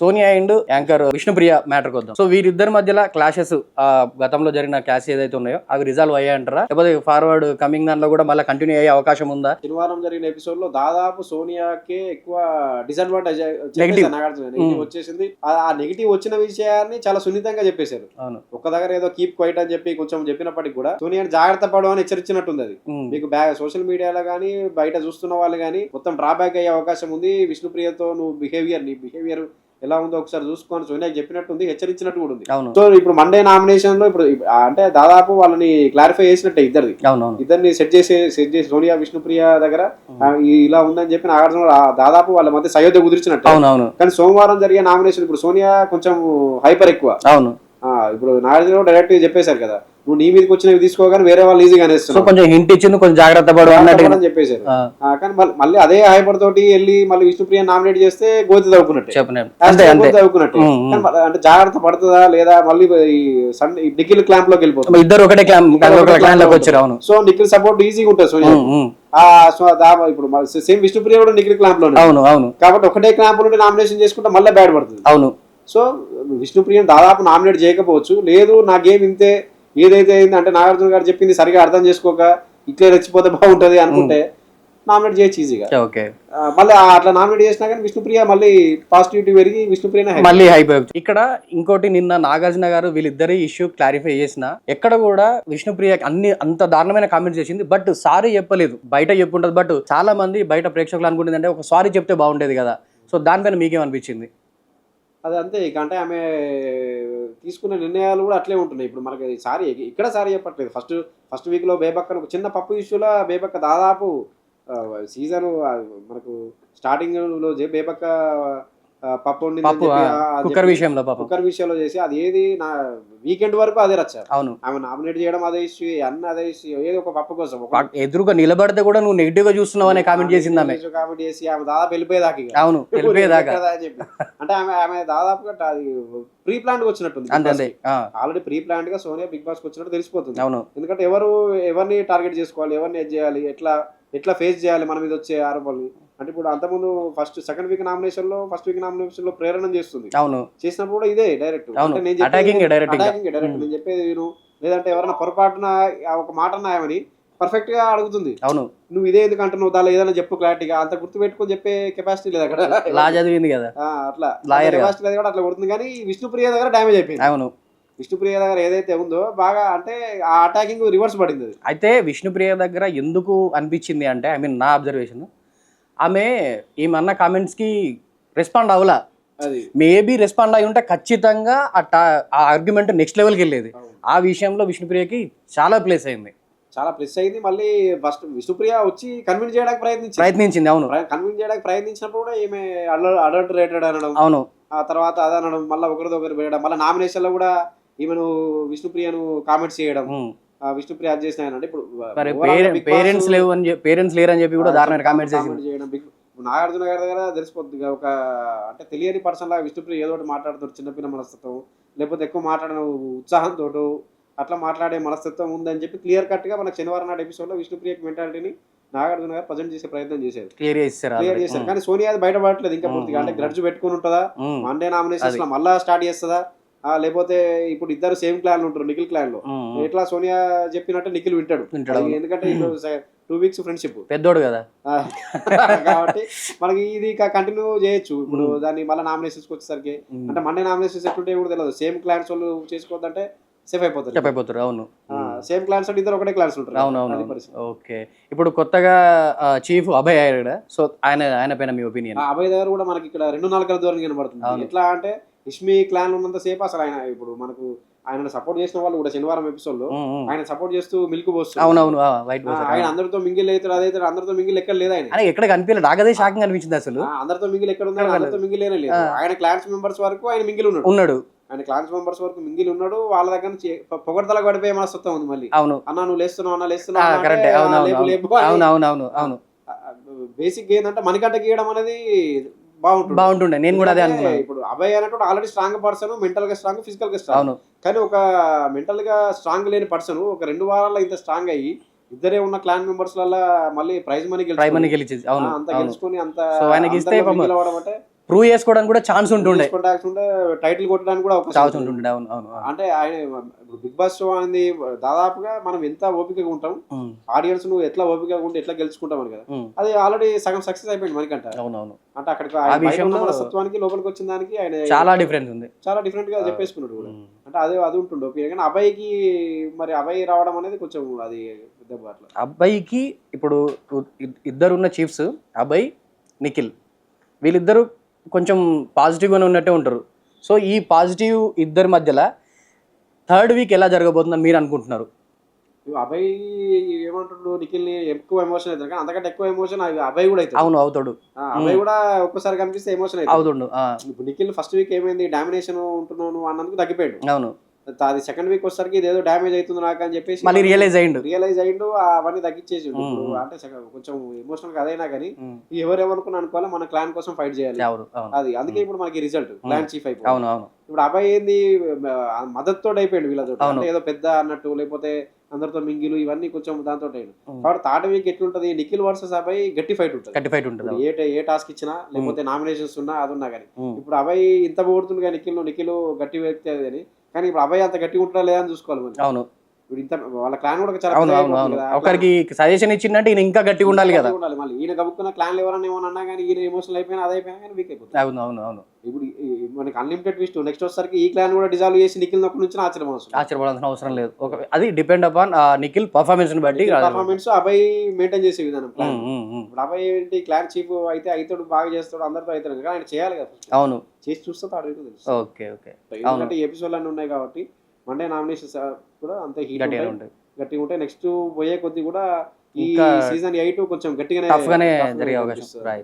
Sonia and anchor Vishnupriya matter కొద్దాం. So వీరిద్దరి మధ్యలో క్లాషెస్ గతంలో జరిగిన క్లాష్ ఏదైతే ఉన్నాయో అవి రిజాల్వ్ అయ్యాయంటారా, లేకపోతే ఫార్వర్డ్ కమింగ్ దాంట్లో కూడా మళ్ళీ కంటిన్యూ అయ్యే అవకాశం ఉందా? శనివారం జరిగిన ఎపిసోడ్ లో దాదాపు సోనియాకే ఎక్కువ డిసడ్వాంటేజ్ వచ్చేసింది. ఆ నెగిటివ్ వచ్చిన విషయాన్ని చాలా సున్నితంగా చెప్పేశారు. ఒక్క దగ్గర ఏదో కీప్ క్వైట్ అని చెప్పి కొంచెం చెప్పినప్పటికి కూడా సోనియాని జాగ్రత్త పడు అని హెచ్చరించినట్టుంది. అది మీకు సోషల్ మీడియాలో గానీ బయట చూస్తున్న వాళ్ళు గానీ మొత్తం డ్రాబ్యాక్ అయ్యే అవకాశం ఉంది. విష్ణుప్రియతో నువ్వు నీ బిహేవియర్ ఎలా ఉందో ఒకసారి చూసుకొని సోనియా చెప్పినట్టుంది, హెచ్చరించినట్టు కూడా ఉంది. సో ఇప్పుడు మండే నామినేషన్ లో ఇప్పుడు అంటే దాదాపు వాళ్ళని క్లారిఫై చేసినట్టే ఇద్దరిని సెట్ చేసి సోనియా విష్ణుప్రియ దగ్గర ఇలా ఉందని చెప్పి నాగార్జున దాదాపు వాళ్ళ మధ్య సయోధ్య కుదిర్చినట్టు. కానీ సోమవారం జరిగే నామినేషన్ ఇప్పుడు సోనియా కొంచెం హైపర్ ఎక్కువ. ఇప్పుడు నాగార్జున డైరెక్ట్ చెప్పేశారు కదా, నువ్వు నీ మీదకి వచ్చినవి తీసుకోగానే వేరే వాళ్ళు ఈజీగా అనేస్తారు, కొంచెం హింట్ ఇచ్చింది, కొంచెం జాగ్రత్త పడు అని చెప్పేశారు. కానీ మళ్ళీ అదే హైపర్ తోటి వెళ్ళి మళ్ళీ విష్ణుప్రియ నామినేట్ చేస్తే గోతి తవ్వుకున్నట్టు. అంటే జాగ్రత్త పడుతుందా లేదా మళ్ళీ నిఖిల్ క్లాంప్ లోకి వెళ్ళిపోతుంది. ఇద్దరు ఒకటే క్లాంప్ లోకి వచ్చారు. సో నిఖిల్ సపోర్ట్ ఈజీగా ఉంటుంది సోనియా. సో ఇప్పుడు సేమ్ విష్ణుప్రియ కూడా నిఖిల్ క్లాంప్ లో కాబట్టి ఒకటే క్లాంప్ నుండి నామినేషన్ చేసుకుంటే మళ్ళీ బ్యాడ్ పడుతుంది. అవును. సో విష్ణుప్రియని దాదాపు నామినేట్ చేయకపోవచ్చు. లేదు నా గేమ్ ఇంతే, ఏదైతే అంటే నాగార్జున గారు చెప్పింది సరిగా అర్థం చేసుకోక ఇట్లే రెచ్చిపోతే బాగుంటది అనుకుంటే నామినేట్ చేయొచ్చు ఈజీగా. మళ్ళీ అట్లా నామినేట్ చేసినా కానీ విష్ణుప్రియ మళ్ళీ పాజిటివిటీ పెరిగి విష్ణుప్రియ మళ్ళీ అయిపోయింది. ఇక్కడ ఇంకోటి, నిన్న నాగార్జున గారు వీళ్ళిద్దరి ఇష్యూ క్లారిఫై చేసిన ఎక్కడ కూడా విష్ణుప్రియ అంత దారుణమైన కామెంట్స్ చేసింది, బట్ సారీ చెప్పలేదు. బయట చెప్పుంటది, బట్ చాలా మంది బయట ప్రేక్షకులు అనుకుంటుంది అంటే ఒక సారీ చెప్తే బాగుండేది కదా. సో దానిపైన మీకేమనిపించింది? అది అంతే ఇక, అంటే ఆమె తీసుకున్న నిర్ణయాలు కూడా అట్లే ఉంటున్నాయి. ఇప్పుడు మనకి సారీ ఇక్కడ సారీ చెప్పట్లేదు. ఫస్ట్ వీక్ లో బేబక్క ఒక చిన్న పప్పు ఇష్యూలో బేబక్క దాదాపు సీజన్ మనకు స్టార్టింగ్ లో బేబక్క పప్పు కుక్కర్ విషయంలో చేసి అది ఏది నా వీకెండ్ వరకు అదే రచ్చారు. అవును, ఆమె నామినేట్ చేయడం అదే ఇష్యూ, అన్న అదే ఇష్యూ, ఏదో ఒక పప్పు కోసం ఎదురుగా నిలబడితే కూడా నువ్వు నెగిటివ్ గా చూస్తున్నావు అనే కామెంట్ చేసింది. కామెంట్ చేసి ఆమె దాదాపు వెళ్ళిపోయేదాకా. అవును, వెళ్ళిపోయేదాకా చెప్పి అంటే ఆమె దాదాపుగా అది ప్రీ ప్లాన్ గా వచ్చినట్టుంది. ఆల్రెడీ ప్రీ ప్లాన్ గా సోనియా బిగ్ బాస్ కి వచ్చినట్టు తెలిసిపోతుంది. అవును, ఎందుకంటే ఎవరిని టార్గెట్ చేసుకోవాలి, ఎవరిని ఎడ్ చేయాలి, ఎట్లా ఫేస్ చేయాలి మన మీద వచ్చే ఆరోపణలు. అంటే ఇప్పుడు అంతకుముందు సెకండ్ వీక్ నామినేషన్ లో ప్రేరణ చేస్తుంది. అవును, చేసినప్పుడు కూడా ఇదే డైరెక్ట్ నేను చెప్పేది లేదంటే ఎవరైనా పొరపాటున ఒక మాట అన్నాయమని పర్ఫెక్ట్ గా అడుగుతుంది. అవును, నువ్వు ఇదే ఎందుకు అంటున్నావు, దాని ఏదైనా చెప్పు క్లారిటీగా, అంత గుర్తు పెట్టుకుని చెప్పే కెపాసిటీ లేదు అక్కడ. చదివింది కదా అట్లా కెపాసిటీ లేదు కూడా అట్లా కొడుతుంది. కానీ విష్ణుప్రియ దగ్గర డ్యామేజ్ అయిపోయింది. అవును, విష్ణుప్రియ దగ్గర ఏదైతే ఉందో బాగా అంటే ఆ అటాకింగ్ రివర్స్ పడింది. అయితే విష్ణుప్రియ దగ్గర ఎందుకు అనిపించింది అంటే, ఐ మీన్ నా అబ్జర్వేషన్, ఆమె ఏమన్నా కామెంట్స్ కి రెస్పాండ్ అవ్వలా. మేబీ రెస్పాండ్ అయి ఉంటే ఖచ్చితంగా ఆ ఆర్గ్యుమెంట్ నెక్స్ట్ లెవెల్కి వెళ్ళేది. ఆ విషయంలో విష్ణుప్రియకి చాలా ప్లస్ అయింది. మళ్ళీ ఫస్ట్ విష్ణుప్రియ వచ్చి కన్విన్స్ చేయడానికి ప్రయత్నించింది. అవును, కన్విన్స్ చేయడానికి ప్రయత్నించినప్పుడు కూడా ఈమె అడల్టరేటెడ్ అనడం, అవును, ఆ తర్వాత అదనడం, మళ్ళీ ఒకరిదొకరు వేయడం, మళ్ళీ నామినేషన్ లో కూడా ఈమెను విష్ణుప్రియను కామెంట్స్ చేయడం, విష్ణుప్రియ అది చేసిన ఇప్పుడు పేరెంట్స్ లేరని చెప్పి కూడా దారుణమైన కామెంట్స్ చేయడం. నాగార్జున గారి దగ్గర తెలిసిపోతుంది ఒక అంటే తెలియని పర్సన్ లాగా విష్ణుప్రియ ఏదో ఒకటి మాట్లాడుతారు, చిన్నపిల్ల మనస్తత్వం, లేకపోతే ఎక్కువ మాట్లాడిన ఉత్సాహంతో అట్లా మాట్లాడే మనస్తత్వం ఉందని చెప్పి క్లియర్ కట్ గా మనకు శనివారం నాడు ఎపిసోడ్ లో విష్ణుప్రియ మెంటాలిటీని నాగార్జున గారు ప్రజెంట్ చేసే ప్రయత్నం చేశారు, క్లియర్ చేశారు. కానీ సోనియా అది బయటపడట్లేదు ఇంకా పూర్తిగా. అంటే గ్రడ్జ్ పెట్టుకుని ఉంటుందా, మండే నామినేషన్స్ లో మళ్ళా స్టార్ట్ చేస్తుందా, లేకపోతే ఇప్పుడు ఇద్దరు సేమ్ క్లాన్ ఉంటారు నిఖిల్ క్లాన్ లో, ఎట్లా సోనియా చెప్పినట్టు నిఖిల్ వింటాడు. ఎందుకంటే ఇప్పుడు 2 వీక్స్ ఫ్రెండ్షిప్ పెద్దోడు కదా కాబట్టి మనకి ఇది కంటిన్యూ చేయొచ్చు. ఇప్పుడు దాన్ని మళ్ళీ నామినేషన్స్ వచ్చేసరికి అంటే మండే నామినేషన్స్ ఎట్లుంటే కూడా తెలియదు. సేమ్ క్లాన్స్ వాళ్ళు చేసుకోవద్దంటే సేఫ్ అయిపోతారు. అవును, సేమ్ క్లాన్స్ అంటే ఇద్దరు ఒకటే క్లాన్స్ ఉంటారు. అవును, ఓకే. ఇప్పుడు కొత్తగా చీఫ్ అభయ్ అయ్యాడు. సో ఆయన పైన మీ ఒపీనియన్? అభయ్ దగ్గర కూడా మనకి ఇక్కడ 2 నాలుకల దూరం కనబడుతుంది. ఎట్లా అంటే ఇష్మి క్లాన్ ఉన్నంత సేపు అసలు ఆయన ఇప్పుడు మనకు ఆయన సపోర్ట్ చేసిన వాళ్ళు కూడా శనివారం ఎపిసోడ్ లో ఆయన సపోర్ట్ చేస్తూ మిల్క్ పోస్తారు. అవునవును, ఆయన అందరితో మింగిల్ అవుతారు, అదైతే అందరితో మింగిల్ ఎక్కడ లేదు. ఆయన ఎక్కడ కనిపించలేదు, నాకు అదే షాకింగ్ అనిపించింది. అసలు అందరితో మింగిల్ ఎక్కడ ఉంది, అందరితో మింగిల్ లేదు. ఆయన క్లాన్స్ మెంబర్స్ వరకు ఆయన మింగిల్ ఉన్నాడు. ఆయన క్లాన్స్ మెంబర్స్ వరకు మింగిల్ ఉన్నాడు. వాళ్ళ దగ్గర నుంచి పొగడతల పడిపోయే మనస్తత్వం ఉంది. మళ్ళీ అవును అన్న నువ్వు లేస్తున్నావు, అన్న లేస్తున్నావు, బేసిక్ ఏంటంటే మణికంట గీయడం అనేది బాగుంటుండే. నేను కూడా అదే అనుకున్నాను. ఇప్పుడు అభయ్ అనేటువంటి ఆల్రెడీ స్ట్రాంగ్ పర్సన్, మెంటల్ గా స్ట్రాంగ్, ఫిజికల్ గా స్ట్రాంగ్. కానీ ఒక మెంటల్ గా స్ట్రాంగ్ లేని పర్సన్ ఒక 2 వారాల్లో ఇంత స్ట్రాంగ్ అయ్యి ఇద్దరే ఉన్న క్లాన్ మెంబర్స్ వల్ల మళ్ళీ ప్రైజ్ మనీ గెలిచి అంత గెలుచుకొని అంత గెలవడం అంటే ప్రూవ్ చేసుకోవడానికి కూడా ఛాన్స్ ఉంటుండే, టైటిల్ కొట్టడానికి కూడా ఛాన్స్ అవకాశం ఉంటుండే. అవును అవును అంటే ఆయన ఇప్పుడు బిగ్ బాస్ షో అనేది దాదాపుగా మనం ఎంత ఓపికగా ఉంటాం, ఆడియన్స్ నువ్వు ఎట్లా ఓపికగా ఉంటే ఎట్లా గెలుచుకుంటాం అని కదా, అది ఆల్రెడీ సగం సక్సెస్ అయిపోయింది మనకంట. అవునవును. అంటే అక్కడికి మనస్తత్వానికి లోపలికి వచ్చిన దానికి ఆయన చాలా డిఫరెన్స్ ఉంది, చాలా డిఫరెంట్ గా చెప్పేసుకున్నాడు కూడా. అంటే అది ఉంటుండే ఒపీనియన్. కానీ అబ్బాయికి మరి అబ్బాయి రావడం అనేది కొంచెం అది దెబ్బ అట్లా. అబ్బాయికి ఇప్పుడు ఇద్దరు ఉన్న చీఫ్స్ అబ్బాయి నిఖిల్, వీళ్ళిద్దరు కొంచెం పాజిటివ్గానే ఉన్నట్టే ఉంటారు. సో ఈ పాజిటివ్ ఇద్దరి మధ్యలో థర్డ్ వీక్ ఎలా జరగబోతుందని మీరు అనుకుంటున్నారు? అబ్బాయి ఏమంటుండు, నిఖిల్ ని ఎక్కువ ఎమోషన్ అవుతాడు, కానీ అంతకంటే ఎక్కువ ఎమోషన్ అబ్బాయి కూడా అవుతాడు. అవును అవుతాడు. అబ్బాయి కూడా ఒక్కసారి కనిపిస్తే ఎమోషన్ అవుతుండు. ఇప్పుడు నిఖిల్ ఫస్ట్ వీక్ ఏమైంది, డామినేషన్ ఉంటున్నాను అన్నందుకు తగ్గిపోయాడు. అవును. అది సెకండ్ వీక్ వచ్చేసరికి ఇదేదో డ్యామేజ్ అవుతుంది నాకు అని చెప్పేసి మళ్ళీ రియలైజ్ అయ్యిండు, అవన్నీ తగ్గించేసి అంటే కొంచెం ఎమోషనల్ గా అదైనా కానీ ఎవరేమనుకున్నా అనుకోవాలి, మన క్లాన్ కోసం ఫైట్ చేయాలి. అది అందుకే ఇప్పుడు మనకి రిజల్ట్ క్లాన్ చీఫ్ అయిపోయింది. ఇప్పుడు అబ్బాయి ఏంది మద్దతుతో అయిపోయాడు వీళ్ళతో, అంటే ఏదో పెద్ద అన్నట్టు, లేకపోతే అందరితో మింగిలు ఇవన్నీ కొంచెం దాంతో అయ్యాడు. కాబట్టి థర్డ్ వీక్ ఎట్లుంటది, నిఖిల్ వర్సెస్ అబ్బాయి గట్టి ఫైట్ ఉంటుంది. ఏ టాస్క్ ఇచ్చినా లేకపోతే నామినేషన్స్ ఉన్నా అది ఉన్నా కానీ. ఇప్పుడు అబ్బాయి ఇంత పోగొడుతుంది కానీ నిఖిల్ గట్టి వ్యక్తి అది అని, కానీ ఇప్పుడు అబ్బాయి అంత గట్టిగా ఉంటారా లేదా అని చూసుకోవాలి మనం. అవును. ఇప్పుడు ఇంత వాళ్ళ క్లాన్ కూడా చాలా ఒకరికి సజెషన్ ఇచ్చిందంటే ఈయన ఇంకా గట్టిగా ఉండాలి కదా. మళ్ళీ ఈయన గబుక్కున్న క్లాన్లు ఎవరన్నా ఏమన్నా కానీ ఈయన ఎమోషనల్ అయిపోయినా అది అయిపోయినా కానీ వీక్ అయిపోతుంది. అవును అవును అవును. ఇప్పుడు మనకి అన్లిమిటెడ్ ట్విస్ట్ నెక్స్ట్ వచ్చేసరికి ఈ క్లాన్ కూడా డిజాల్వ్ చేసి నిఖిల్ ఒక్క నుంచి ఆశ్చర్యపడాల్సిన అవసరం లేదు. అది డిపెండ్ అపాన్ నిఖిల్ పర్ఫార్మెన్స్ ని బట్టి, పర్ఫార్మెన్స్ అబ్బాయి మెయింటైన్ చేసే విధానం. ఇప్పుడు అబ్బాయి ఏంటి క్లాన్ చీఫ్ అయితే అవుతాడు, బాగా చేస్తాడు, అందరితో అవుతాడు, కానీ ఆయన చేయాలి కదా. అవును, చేసి చూస్తే తాడు తెలుసు. Okay okay. ఎందుకంటే ఎపిసోడ్ అన్నీ ఉన్నాయి కాబట్టి మండే నామినేషన్స్ కూడా అంతే గట్టిగా ఉంటాయి. నెక్స్ట్ పోయే కొద్ది కూడా ఈ సీజన్ 8 కొంచెం గట్టిగానే జరిగే అవకాశం.